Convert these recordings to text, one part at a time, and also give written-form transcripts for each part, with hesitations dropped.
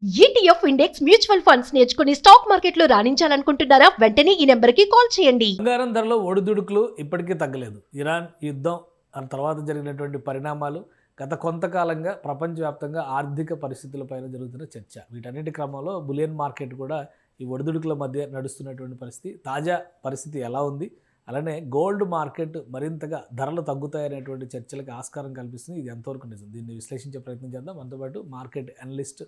ETF index mutual funds నేర్చుకుని stock మార్కెట్లో రాణించాలనుకుంటున్నారా? వెంటనే ఈ నెంబర్కి కాల్ చేయండి. బంగారం ధరలో ఒడిదుడుకులు ఇప్పటికీ తగ్గలేదు. ఇరాన్ యుద్ధం ఆ తర్వాత జరిగినటువంటి పరిణామాలు గత కొంతకాలంగా ప్రపంచవ్యాప్తంగా ఆర్థిక పరిస్థితులపైన జరుగుతున్న చర్చ. వీటన్నిటి క్రమంలో బులియన్ మార్కెట్ కూడా ఈ ఒడిదుడుకుల మధ్య నడుస్తున్నటువంటి పరిస్థితి. తాజా పరిస్థితి ఎలా ఉంది? అలానే గోల్డ్ మార్కెట్ మరింతగా ధరలు తగ్గుతాయనేటువంటి చర్చలకు ఆస్కారం కల్పిస్తుంది. ఇది ఎంతవరకు నిజం? దీన్ని విశ్లేషించే ప్రయత్నం చేద్దాం. మనతో పాటు మార్కెట్ అనలిస్ట్,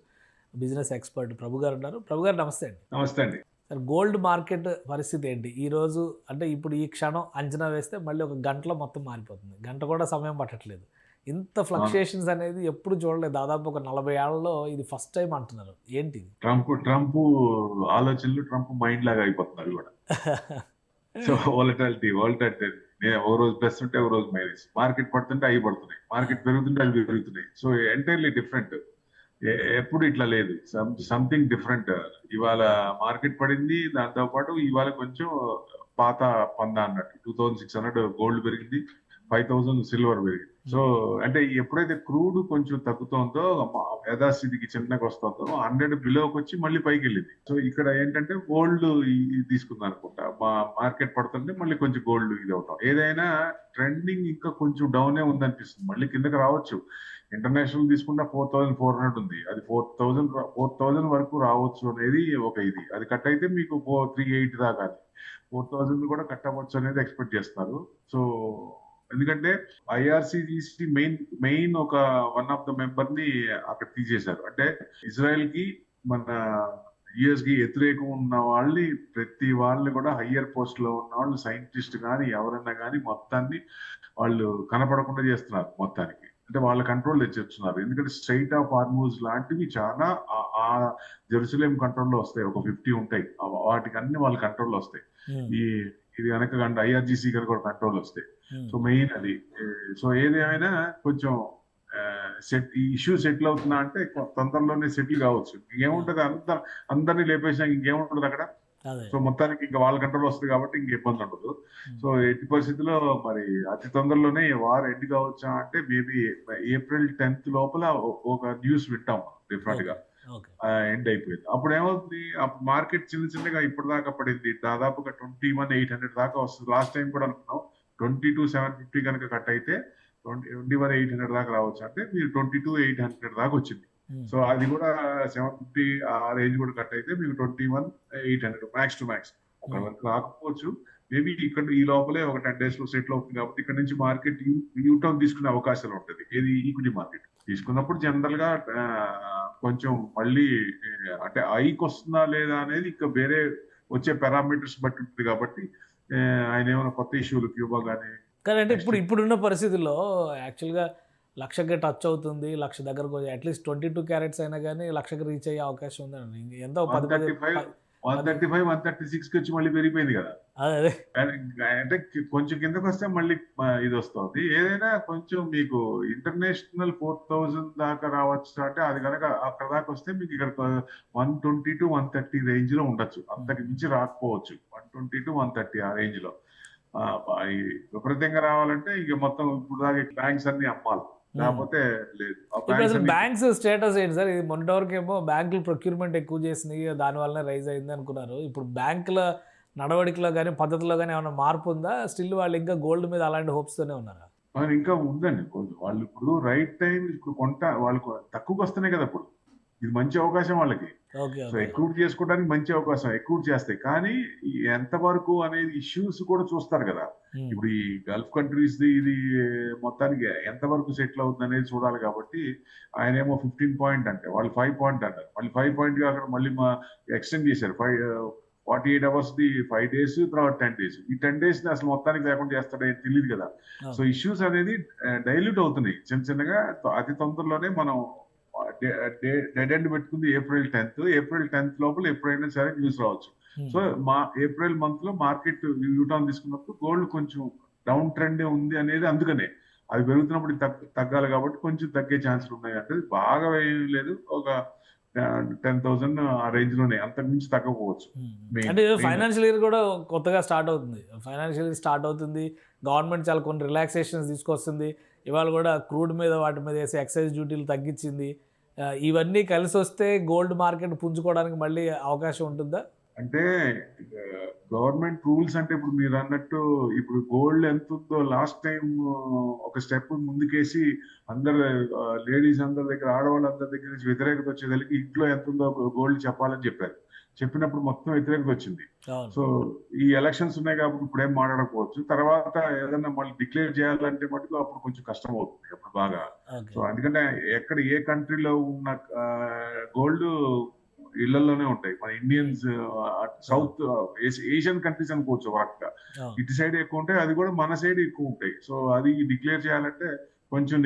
బిజినెస్ ఎక్స్పర్ట్ ప్రభు గారు ఉన్నారు. ప్రభు గారు నమస్తే అండి. నమస్తే అండి. సార్, గోల్డ్ మార్కెట్ పరిస్థితి ఏంటి ఈరోజు? అంటే ఇప్పుడు ఈ క్షణం అంచనా వేస్తే మళ్ళీ ఒక గంటలో మొత్తం మారిపోతుంది. గంట కూడా సమయం పట్టట్లేదు. ఇంత ఫ్లక్చుయేషన్స్ అనేది ఎప్పుడు చూడలేదు. దాదాపు ఒక 40 ఏళ్లలో ఇది ఫస్ట్ టైం అంటున్నారు. ఏంటి ట్రంప్ ఆలోచనలు ట్రంప్ మైండ్ లాగా అయిపోతున్నారు కూడా. సో వాలటాలిటీ ఒక రోజు ప్లస్ ఉంటే ఒక రోజు మైనస్. మార్కెట్ పడుతుంటే అవి పడుతున్నాయి, మార్కెట్ పెరుగుతుంటే అవి పెరుగుతున్నాయి. So entirely different. ఎప్పుడు ఇట్లా లేదు. Something different. ఇవాళ మార్కెట్ పడింది, దాంతో పాటు ఇవాళ కొంచెం పాత పందా అన్నట్టు 2600 గోల్డ్ పెరిగింది, 5000 సిల్వర్ పెరిగింది. సో అంటే ఎప్పుడైతే క్రూడ్ కొంచెం తగ్గుతుందో, యథాస్థితికి చిన్నగా వస్తుందో 100 బిలోకి వచ్చి మళ్ళీ పైకి వెళ్ళింది. సో ఇక్కడ ఏంటంటే గోల్డ్ తీసుకుందాం అనుకుంటా. మార్కెట్ పడుతుంటే మళ్ళీ కొంచెం గోల్డ్ ఇది అవుతాం. ఏదైనా ట్రెండింగ్ ఇంకా కొంచెం డౌనే ఉందనిపిస్తుంది. మళ్ళీ కిందకి రావచ్చు. ఇంటర్నేషనల్ తీసుకుంటే 4400 ఉంది. అది 4000 వరకు రావచ్చు అనేది ఒక ఇది. అది కట్ అయితే మీకు 38 దాకా 4000 కూడా కట్ అవ్వచ్చు అనేది ఎక్స్పెక్ట్ చేస్తున్నారు. సో ఎందుకంటే ఐఆర్సిజిసి మెయిన్ ఒక వన్ ఆఫ్ ద మెంబర్ ని అక్కడ తీసేశారు. అంటే ఇజ్రాయెల్ కి మన యుఎస్ కి వ్యతిరేకం ఉన్న వాళ్ళని, ప్రతి వాళ్ళని కూడా హయ్యర్ పోస్ట్ లో ఉన్న వాళ్ళు, సైంటిస్ట్ కానీ ఎవరన్నా కానీ మొత్తాన్ని వాళ్ళు కనపడకుండా చేస్తున్నారు మొత్తానికి. అంటే వాళ్ళ కంట్రోల్ తెచ్చేస్తున్నారు. ఎందుకంటే స్ట్రైట్ ఆఫ్ హార్మూజ్ లాంటివి చాలా ఆ జెరూసలేం కంట్రోల్లో వస్తాయి. ఒక 50 ఉంటాయి. వాటికి అన్ని వాళ్ళ కంట్రోల్లో వస్తాయి. ఇది కనుక ఐఆర్జీసీ కనుక కూడా కంట్రోల్ వస్తాయి. సో మెయిన్ అది. సో ఏదేమైనా కొంచెం ఈ ఇష్యూ సెటిల్ అవుతున్నా అంటే తొందరలోనే సెటిల్ కావచ్చు. ఇంకేముంటది, అందరినీ లేపేసినా ఇంకేముంటది అక్కడ. సో మొత్తానికి ఇంకా వాళ్ళ కంట్రోల్ వస్తుంది కాబట్టి ఇంక ఇబ్బంది ఉండదు. సో ఎట్టి పరిస్థితుల్లో మరి అతి తొందరలోనే వార్ ఎండ్ కావచ్చా అంటే మేబీ ఏప్రిల్ 10th లోపల ఒక న్యూస్ వింటాం డెఫినెట్ గా. ఎండ్ అయిపోయింది. అప్పుడు ఏమవుతుంది, అప్పుడు మార్కెట్ చిన్నగా ఇప్పటిదాకా పడింది. దాదాపుగా 21,800 దాకా వస్తుంది. లాస్ట్ టైం కూడా అనుకున్నాం 22,750 కనుక కట్ అయితే 21,800 దాకా రావచ్చు. అంటే మీరు 22,800 దాకా వచ్చింది. సో అది కూడా 750 ఆ రేంజ్ కూడా కట్ అయితే మీకు 21,800 మ్యాక్స్ టు మ్యాక్స్. ఒక వరకు రాకపోవచ్చు. మేబీ ఇక్కడ ఈ లోపలే ఒక 10 days లో సెటిల్ అవుతుంది. కాబట్టి ఇక్కడ నుంచి మార్కెట్ యూటర్న్ తీసుకునే అవకాశాలు ఉంటుంది. ఏది ఈక్విటీ మార్కెట్ తీసుకున్నప్పుడు జనరల్ గా కొంచెం మళ్ళీ అంటే ఐకి వస్తుందా లేదా అనేది ఇంకా వేరే వచ్చే పారామీటర్స్ బట్టి ఉంటుంది. కాబట్టి ఆయన ఏమైనా కొత్త ఇష్యూలు క్యూబా కానీ అంటే ఇప్పుడున్న పరిస్థితుల్లో యాక్చువల్గా 1,00,000కి టచ్ అవుతుంది. 1,00,000 దగ్గరకు అట్లీస్ట్ 22 క్యారెట్స్ అయినా కానీ 1,00,000కి రీచ్ అయ్యే అవకాశం ఉందండి. ఎంతో 135, 136 వచ్చి మళ్ళీ పెరిగిపోయింది కదా. అదే అంటే కొంచెం కిందకు వస్తే మళ్ళీ ఇది వస్తుంది. ఏదైనా కొంచెం మీకు ఇంటర్నేషనల్ 4,000 దాకా రావచ్చు. అంటే అది కనుక అక్కడ దాకా వస్తే మీకు ఇక్కడ 120 to 130 రేంజ్ లో ఉండొచ్చు. అంతకు మించి రాకపోవచ్చు. 120 to 130 ఆ రేంజ్ లో. విపరీతంగా రావాలంటే ఇక మొత్తం ఇప్పుడు దాకా బ్యాంక్స్ అన్ని అమ్మాలి, లేకపోతే లేదు. బ్యాంక్స్ స్టేటస్ ఏంటి సార్? ఇది మొన్నటి వరకు ఏమో బ్యాంకులు ప్రొక్యూర్మెంట్ ఎక్కువ చేసినాయి, దాని వల్లనే రైజ్ అయింది అనుకున్నారు. ఇప్పుడు బ్యాంకుల నడవడికలో కానీ పద్ధతిలో కానీ ఏమైనా మార్పు ఉందా? స్టిల్ వాళ్ళు ఇంకా గోల్డ్ మీద అలాంటి హోప్స్ తోనే ఉన్నారా? ఇంకా ఉందండి. వాళ్ళు ఇప్పుడు రైట్ టైం ఇప్పుడు వాళ్ళకు తక్కువకి వస్తున్నాయి కదా. ఇప్పుడు ఇది మంచి అవకాశం వాళ్ళకి. సో ఎక్రూట్ చేసుకోవడానికి మంచి అవకాశం, ఎక్రూట్ చేస్తాయి. కానీ ఎంతవరకు అనేది ఇష్యూస్ కూడా చూస్తారు కదా. ఇప్పుడు ఈ గల్ఫ్ కంట్రీస్ ఇది మొత్తానికి ఎంతవరకు సెటిల్ అవుతుంది అనేది చూడాలి. కాబట్టి ఆయన ఏమో 15 పాయింట్ అంటే వాళ్ళు 5 పాయింట్ అంటారు. మళ్ళీ 5 పాయింట్ అక్కడ మళ్ళీ ఎక్స్టెండ్ చేశారు. 48 hours 5 days, తర్వాత 10 days. ఈ 10 days అసలు మొత్తానికి లేకుండా చేస్తాడే తెలియదు కదా. సో ఇష్యూస్ అనేది డైల్యూట్ అవుతున్నాయి చిన్నగా. అతి తొందరలోనే మనం డెడ్ ఎండ్ పెట్టుకుంది ఏప్రిల్ 10th లోపల ఎప్పుడైనా సరే న్యూస్ రావచ్చు. సో ఏప్రిల్ మంత్ లో మార్కెట్ యూటర్న్ తీసుకున్నప్పుడు గోల్డ్ కొంచెం డౌన్ ట్రెండ్ ఉంది అనేది. అందుకనే అది పెరుగుతున్నప్పుడు తగ్గాలి కాబట్టి కొంచెం తగ్గే ఛాన్సులు ఉన్నాయి. అంటే బాగా ఏం లేదు, ఒక 10,000 ఆ రేంజ్ లోనే, అంతకు మించి తగ్గకపోవచ్చు. అంటే ఫైనాన్షియల్ ఇయర్ కూడా కొత్తగా స్టార్ట్ అవుతుంది. ఫైనాన్షియల్ ఇయర్ స్టార్ట్ అవుతుంది. గవర్నమెంట్ చాలా కొన్ని రిలాక్సేషన్స్ తీసుకొస్తుంది. ఇవాళ కూడా క్రూడ్ మీద వాటి మీద వేసే ఎక్సైజ్ డ్యూటీలు తగ్గించింది. ఇవన్నీ కలిసి వస్తే గోల్డ్ మార్కెట్ పుంజుకోవడానికి మళ్ళీ అవకాశం ఉంటుందా? అంటే గవర్నమెంట్ రూల్స్ అంటే ఇప్పుడు మీరు అన్నట్టు ఇప్పుడు గోల్డ్ ఎంత ఉందో లాస్ట్ టైం ఒక స్టెప్ ముందుకేసి అందరు లేడీస్ అందరి దగ్గర ఆడవాళ్ళందరి దగ్గర నుంచి వ్యతిరేకత వచ్చేదానికి ఇంట్లో ఎంత ఉందో గోల్డ్ చెప్పాలని చెప్పారు. చెప్పినప్పుడు మొత్తం వ్యతిరేకత వచ్చింది. సో ఈ ఎలక్షన్స్ ఉన్నాయి కాబట్టి ఇప్పుడు ఏం మాట్లాడకపోవచ్చు. తర్వాత ఏదన్నా మళ్ళీ డిక్లేర్ చేయాలంటే మటుకు అప్పుడు కొంచెం కష్టం అవుతుంది అప్పుడు బాగా. సో అందుకంటే ఎక్కడ ఏ కంట్రీలో ఉన్న గోల్డ్ ఇళ్లలోనే ఉంటాయి. మన ఇండియన్స్ సౌత్ ఏషియన్ కంట్రీస్ అనుకోవచ్చు ఒక రకంగా. ఇటు సైడ్ ఎక్కువ ఉంటాయి, అది కూడా మన సైడ్ ఎక్కువ ఉంటాయి. సో అది డిక్లేర్ చేయాలంటే కొంచెం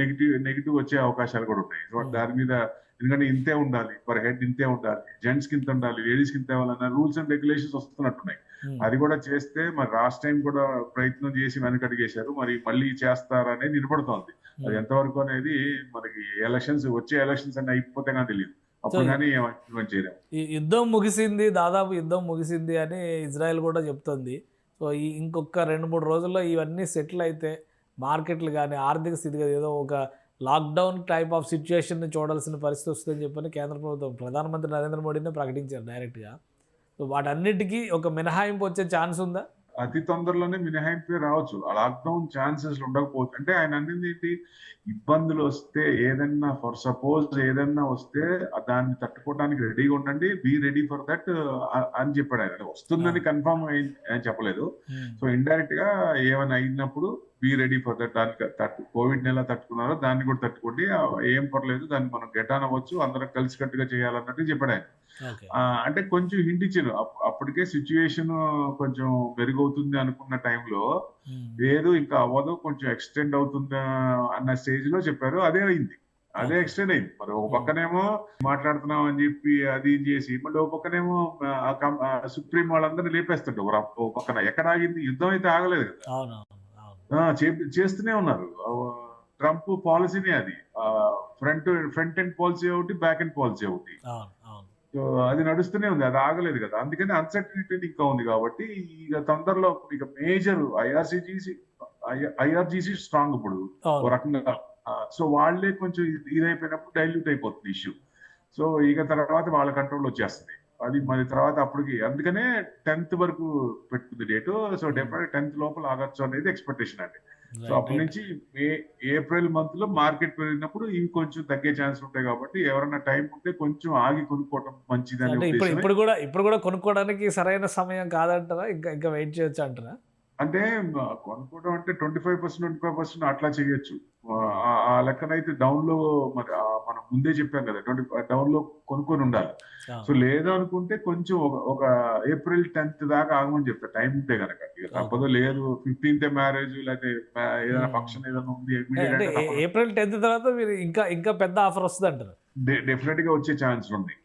నెగిటివ్ వచ్చే అవకాశాలు కూడా ఉన్నాయి. సో దాని మీద ఎందుకంటే ఇంతే ఉండాలి, పర్ హెడ్ ఇంతే ఉండాలి, జెంట్స్ కి ఇంత ఉండాలి, లేడీస్ కి ఇంత ఇవ్వాలన్న రూల్స్ అండ్ రెగ్యులేషన్స్ వస్తున్నట్టున్నాయి. అది కూడా చేస్తే మరి లాస్ట్ టైం కూడా ప్రయత్నం చేసి వెనకడిగేశారు, మరి మళ్ళీ చేస్తారనేది వినపడుతోంది. అది ఎంతవరకు అనేది మనకి వచ్చే ఎలక్షన్స్ అన్ని అయిపోతే కానీ తెలియదు. అప్పుడు కానీ చేయలేము. ఈ యుద్ధం ముగిసింది, దాదాపు యుద్ధం ముగిసింది అని ఇజ్రాయెల్ కూడా చెప్తుంది. సో ఇంకొక 2-3 రోజుల్లో ఇవన్నీ సెటిల్ అయితే మార్కెట్లు కానీ ఆర్థిక స్థితి కానీ ఏదో ఒక లాక్డౌన్ టైప్ ఆఫ్ సిచ్యువేషన్ని చూడాల్సిన పరిస్థితి వస్తుందని చెప్పని కేంద్ర ప్రభుత్వం ప్రధానమంత్రి నరేంద్ర మోడీనే ప్రకటించారు డైరెక్ట్గా. సో వాటన్నిటికీ ఒక మినహాయింపు వచ్చే ఛాన్స్ ఉందా? అతి తొందరలోనే మినహాయింపే రావచ్చు. ఆ లాక్డౌన్ ఛాన్సెస్ ఉండకపోవచ్చు. అంటే ఆయన అనేది ఏంటి, ఇబ్బందులు వస్తే ఏదన్నా ఫర్ సపోజ్ ఏదన్నా వస్తే దాన్ని తట్టుకోవడానికి రెడీగా ఉండండి, బీ రెడీ ఫర్ దట్ అని చెప్పాడు ఆయన. వస్తుందని కన్ఫర్మ్ అని చెప్పలేదు. సో ఇండైరెక్ట్ గా ఏమైనా అయినప్పుడు బీ రెడీ ఫర్ దట్. దానికి కోవిడ్ నెల తట్టుకున్నారో దాన్ని కూడా తట్టుకోండి, ఏం పర్లేదు, దాన్ని మనం గెట్ ఆన్ అవ్వచ్చు, అందరం కలిసికట్టుగా చేయాలన్నట్టు చెప్పాడు ఆయన. అంటే కొంచెం హింట్ ఇచ్చారు. అప్పటికే సిచ్యువేషన్ కొంచెం మెరుగవుతుంది అనుకున్న టైంలో లేదు ఇంకా అవ్వదు, కొంచెం ఎక్స్టెండ్ అవుతుందా అన్న స్టేజ్ లో చెప్పారు. అదే అయింది, అదే ఎక్స్టెండ్ అయింది. మరి ఒక పక్కనేమో మాట్లాడుతున్నాం అని చెప్పి అది చేసి మళ్ళీ ఒక పక్కనేమో సుప్రీం వాళ్ళందరినీ లేపేస్తుంటే ఒక పక్కన ఎక్కడ ఆగింది? యుద్ధం అయితే ఆగలేదు కదా, చేస్తూనే ఉన్నారు. ట్రంప్ పాలసీనే అది, ఫ్రంట్ ఎండ్ పాలసీ ఒకటి, బ్యాక్ ఎండ్ పాలసీ ఒకటి. సో అది నడుస్తూనే ఉంది, అది ఆగలేదు కదా. అందుకని అన్సర్టనిటీ ఇంకా ఉంది కాబట్టి ఇక తొందరలో ఇక మేజర్ ఐఆర్జీసీ స్ట్రాంగ్ ఇప్పుడు ఒక రకంగా. సో వాళ్లే కొంచెం ఇదైపోయినప్పుడు డైల్యూట్ అయిపోతుంది ఇష్యూ. సో ఇక తర్వాత వాళ్ళ కంట్రోల్ వచ్చేస్తుంది అది. మరి తర్వాత అప్పటికి అందుకనే 10th వరకు పెట్టుకుంది డేటు. సో డెఫినెట్ 10th లోపల ఆగచ్చు అనేది ఎక్స్పెక్టేషన్ అండి. సో అప్పటి నుంచి ఏప్రిల్ మంత్ లో మార్కెట్ పెరిగినప్పుడు ఇవి కొంచెం తగ్గే ఛాన్స్ ఉంటాయి కాబట్టి ఎవరైనా టైం ఉంటే కొంచెం ఆగి కొనుక్కోవడం మంచిదని. ఇప్పుడు కూడా కొనుక్కోవడానికి సరైన సమయం కాదంటారా? ఇంకా వెయిట్ చేయొచ్చు అంటారా? అంటే కొనుక్కోవడం అంటే 25% అట్లా చేయొచ్చు. ఆ లెక్కనైతే డౌన్ లో మరి మనం ముందే చెప్పాం కదా, డౌన్ లో కొనుక్కొని ఉండాలి. సో లేదు అనుకుంటే కొంచెం ఒక ఏప్రిల్ 10th దాకా ఆగమని చెప్తా, టైం ఉంటే కనుక. తప్పదు, లేదు 15th మ్యారేజ్ లేకపోతే ఏదైనా ఫంక్షన్ ఏదైనా ఉంది ఏప్రిల్ 10th తర్వాత మీరు ఇంకా పెద్ద ఆఫర్ వస్తుంది అంటారు. డెఫినెట్ గా వచ్చే ఛాన్స్ ఉంది.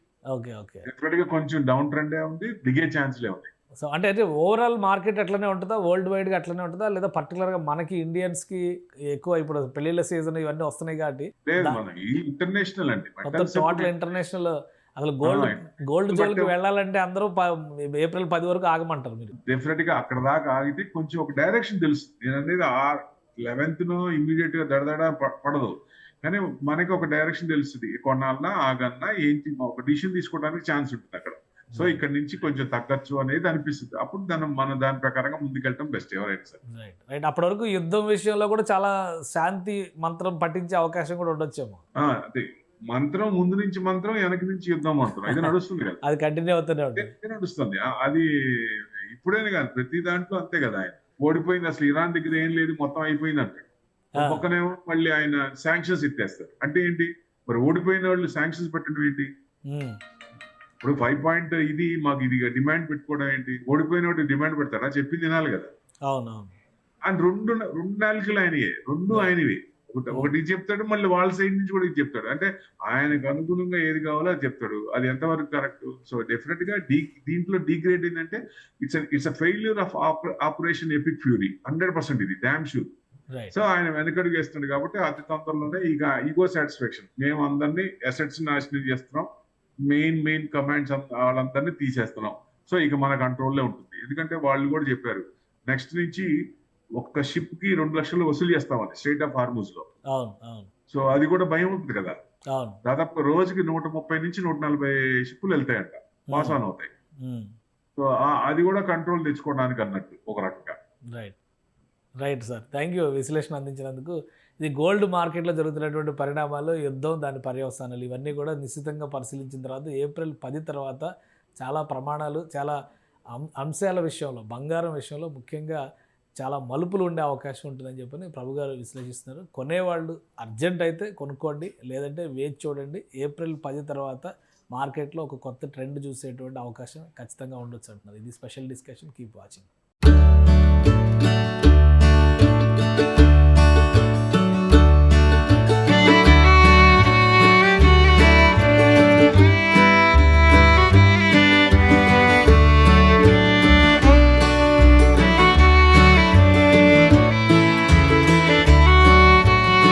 డెఫినెట్ గా కొంచెం డౌన్ ట్రెండే ఉంది, దిగే ఛాన్స్లే ఉంది. సో అంటే ఓవరాల్ మార్కెట్ అట్లనే ఉంటుందా, వరల్డ్ వైడ్ గా అట్లనే ఉంటుందా, లేదా పర్టికులర్ గా మనకి ఇండియన్స్ కి ఎక్కువ ఇప్పుడు పెళ్లిళ్ళ సీజన్ ఇవన్నీ వస్తున్నాయి కాబట్టి ఇంటర్నేషనల్ అండి, టోటల్ ఇంటర్నేషనల్ అసలు గోల్డ్ జోన్కి వెళ్ళాలంటే అందరూ ఏప్రిల్ 10 వరకు ఆగమంటారు మీరు? డెఫినెట్ గా అక్కడ దాకా ఆగితే కొంచెం ఒక డైరెక్షన్ తెలుస్తుంది. నేను అనేది 11th ఇమీడియట్ గా దడదడ పడదు, కానీ మనకి ఒక డైరెక్షన్ తెలుస్తుంది. కొన్నాళ్ళ ఆగన్నా ఏంటి ఒక డిసిషన్ తీసుకోవడానికి ఛాన్స్ ఉంటుంది అక్కడ. సో ఇక్కడ నుంచి కొంచెం తగ్గచ్చు అనేది అనిపిస్తుంది. అప్పుడు దాని ప్రకారంగా ముందుకెళ్ళటం బెస్ట్ ఎవరైనా సరే. రైట్. అప్పటి వరకు యుద్ధం విషయంలో కూడా చాలా శాంతి మంత్రం పఠించే అవకాశం కూడా ఉండొచ్చేమో. అదే మంత్రం, ముందు నుంచి మంత్రం, వెనక నుంచి యుద్ధం మంత్రం, ఇది నడుస్తుంది కదా, అది కంటిన్యూ అవుతూనే నడుస్తుంది. అది ఇప్పుడేనే కాదు, ప్రతి దాంట్లో అంతే కదా. ఆయన ఓడిపోయింది, అసలు ఇరాన్ దగ్గర ఏం లేదు, మొత్తం అయిపోయింది అంటాడు. పక్కనేమో మళ్ళీ ఆయన శాంక్షన్స్ ఎత్తేస్తారు. అంటే ఏంటి మరి, ఓడిపోయిన వాళ్ళు శాంక్షన్స్ పెట్టడం ఏంటి? ఇప్పుడు 5 point ఇది మాకు ఇది డిమాండ్ పెట్టుకోవడం ఏంటి? ఓడిపోయిన వాటి డిమాండ్ పెడతారా? చెప్పింది తినాలి కదా. అండ్ రెండు నాలుగులు ఆయనయే, రెండు ఆయనవి. ఒకటి చెప్తాడు, మళ్ళీ వాళ్ళ సైడ్ నుంచి కూడా ఇది చెప్తాడు. అంటే ఆయనకు అనుగుణంగా ఏది కావాలో అది చెప్తాడు. అది ఎంతవరకు కరెక్ట్? సో డెఫినెట్ గా దీంట్లో డీగ్రేడ్ ఏంటంటే it's a failure of operation epic fury, 100% ఇది డామ్ షూర్. సో ఆయన వెనకడుగు వేస్తున్నాడు కాబట్టి అతి తొందరలోనే ఇక ఈగో సాటిస్ఫాక్షన్, మేము అందరినీ అసెట్స్ నాశనం చేస్తున్నాం, మెయిన్ కమాండ్స్ వాళ్ళందరినీ తీసేస్తున్నాం. సో ఇక మన కంట్రోల్లో ఉంటుంది. ఎందుకంటే వాళ్ళు కూడా చెప్పారు నెక్స్ట్ నుంచి ఒక్క షిప్ కి 2 లక్షలు వసూలు చేస్తామని స్ట్రైట్ ఆఫ్ హార్మూజ్ లో. సో అది కూడా భయం ఉంటుంది కదా. అవును. దాదాపు రోజుకి 130 నుంచి 140 షిప్పులు వెళ్తాయంట, పాస్ ఆన్ అవుతాయి. మ్మ్. సో అది కూడా కంట్రోల్ తెచ్చుకోవడానికి అన్నట్టు ఒక రకంగా. Right right sir, thank you విశ్లేషణ అందించినందుకు. ఇది గోల్డ్ మార్కెట్లో జరుగుతున్నటువంటి పరిణామాలు, యుద్ధం, దాని పర్యవసానాలు ఇవన్నీ కూడా నిశ్చితంగా పరిశీలించిన తర్వాత ఏప్రిల్ 10 తర్వాత చాలా ప్రమాణాలు, చాలా అంశాల విషయంలో, బంగారం విషయంలో ముఖ్యంగా చాలా మలుపులు ఉండే అవకాశం ఉంటుందని చెప్పని ప్రభు గారు విశ్లేషిస్తున్నారు. కొనేవాళ్ళు అర్జెంట్ అయితే కొనుక్కోండి, లేదంటే వేచి చూడండి. ఏప్రిల్ 10 తర్వాత మార్కెట్లో ఒక కొత్త ట్రెండ్ చూసేటువంటి అవకాశం ఖచ్చితంగా ఉండొచ్చు అంటున్నారు. ఇది స్పెషల్ డిస్కషన్, కీప్ వాచింగ్.